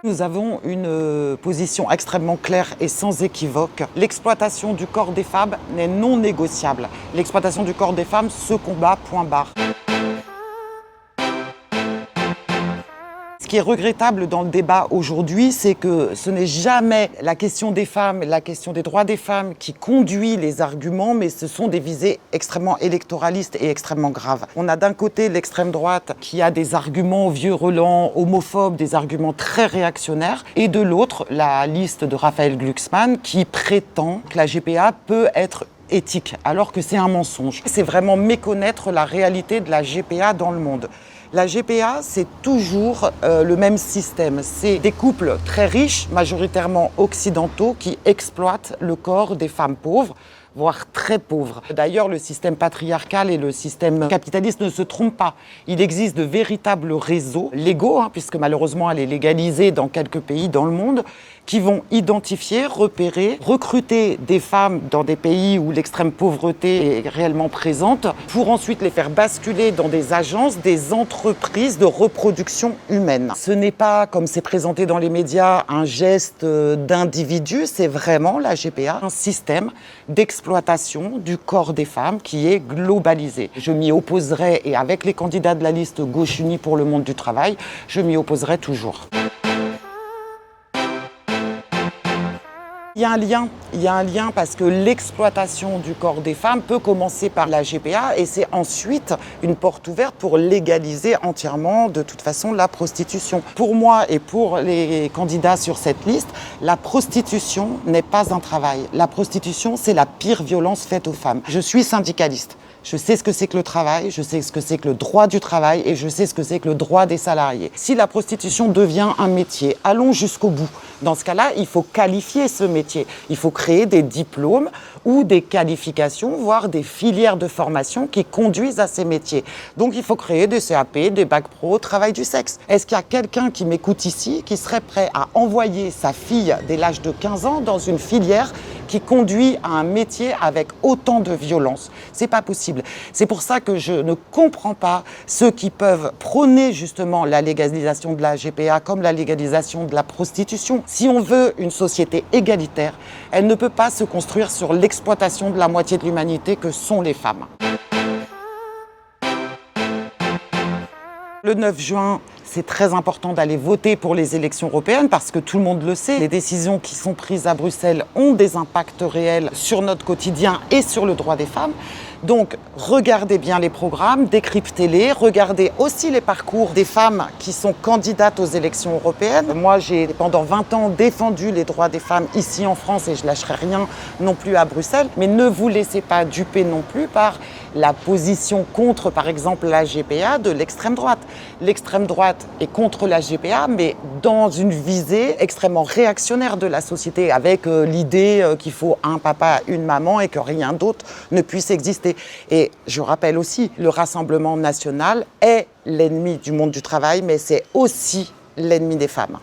Nous avons une position extrêmement claire et sans équivoque. L'exploitation du corps des femmes n'est non négociable. L'exploitation du corps des femmes se combat, point barre. Ce qui est regrettable dans le débat aujourd'hui, c'est que ce n'est jamais la question des femmes, la question des droits des femmes qui conduit les arguments, mais ce sont des visées extrêmement électoralistes et extrêmement graves. On a d'un côté l'extrême droite qui a des arguments vieux relents, homophobes, des arguments très réactionnaires, et de l'autre, la liste de Raphaël Glucksmann qui prétend que la GPA peut être éthique, alors que c'est un mensonge. C'est vraiment méconnaître la réalité de la GPA dans le monde. La GPA, c'est toujours le même système. C'est des couples très riches, majoritairement occidentaux, qui exploitent le corps des femmes pauvres, voire très pauvres. D'ailleurs, le système patriarcal et le système capitaliste ne se trompent pas. Il existe de véritables réseaux légaux, puisque malheureusement elle est légalisée dans quelques pays dans le monde, qui vont identifier, repérer, recruter des femmes dans des pays où l'extrême pauvreté est réellement présente, pour ensuite les faire basculer dans des agences, des entreprises de reproduction humaine. Ce n'est pas, comme c'est présenté dans les médias, un geste d'individu, c'est vraiment la GPA, un système d'exploitation du corps des femmes qui est globalisé. Je m'y opposerai, et avec les candidats de la liste Gauche Unie pour le monde du travail, je m'y opposerai toujours. Il y a un lien parce que l'exploitation du corps des femmes peut commencer par la GPA et c'est ensuite une porte ouverte pour légaliser entièrement de toute façon la prostitution. Pour moi et pour les candidats sur cette liste, la prostitution n'est pas un travail. La prostitution, c'est la pire violence faite aux femmes. Je suis syndicaliste. Je sais ce que c'est que le travail, je sais ce que c'est que le droit du travail et je sais ce que c'est que le droit des salariés. Si la prostitution devient un métier, allons jusqu'au bout. Dans ce cas-là, il faut qualifier ce métier. Il faut créer des diplômes ou des qualifications, voire des filières de formation qui conduisent à ces métiers. Donc il faut créer des CAP, des bacs pro, travail du sexe. Est-ce qu'il y a quelqu'un qui m'écoute ici qui serait prêt à envoyer sa fille dès l'âge de 15 ans dans une filière qui conduit à un métier avec autant de violence? C'est pas possible. C'est pour ça que je ne comprends pas ceux qui peuvent prôner justement la légalisation de la GPA comme la légalisation de la prostitution. Si on veut une société égalitaire, elle ne peut pas se construire sur l'exploitation de la moitié de l'humanité que sont les femmes. Le 9 juin, c'est très important d'aller voter pour les élections européennes parce que tout le monde le sait, les décisions qui sont prises à Bruxelles ont des impacts réels sur notre quotidien et sur le droit des femmes. Donc, regardez bien les programmes, décryptez-les, regardez aussi les parcours des femmes qui sont candidates aux élections européennes. Moi, j'ai pendant 20 ans défendu les droits des femmes ici en France et je lâcherai rien non plus à Bruxelles. Mais ne vous laissez pas duper non plus par la position contre, par exemple, la GPA de l'extrême droite. L'extrême droite est contre la GPA, mais dans une visée extrêmement réactionnaire de la société, avec l'idée qu'il faut un papa, une maman et que rien d'autre ne puisse exister. Et je rappelle aussi, le Rassemblement national est l'ennemi du monde du travail, mais c'est aussi l'ennemi des femmes.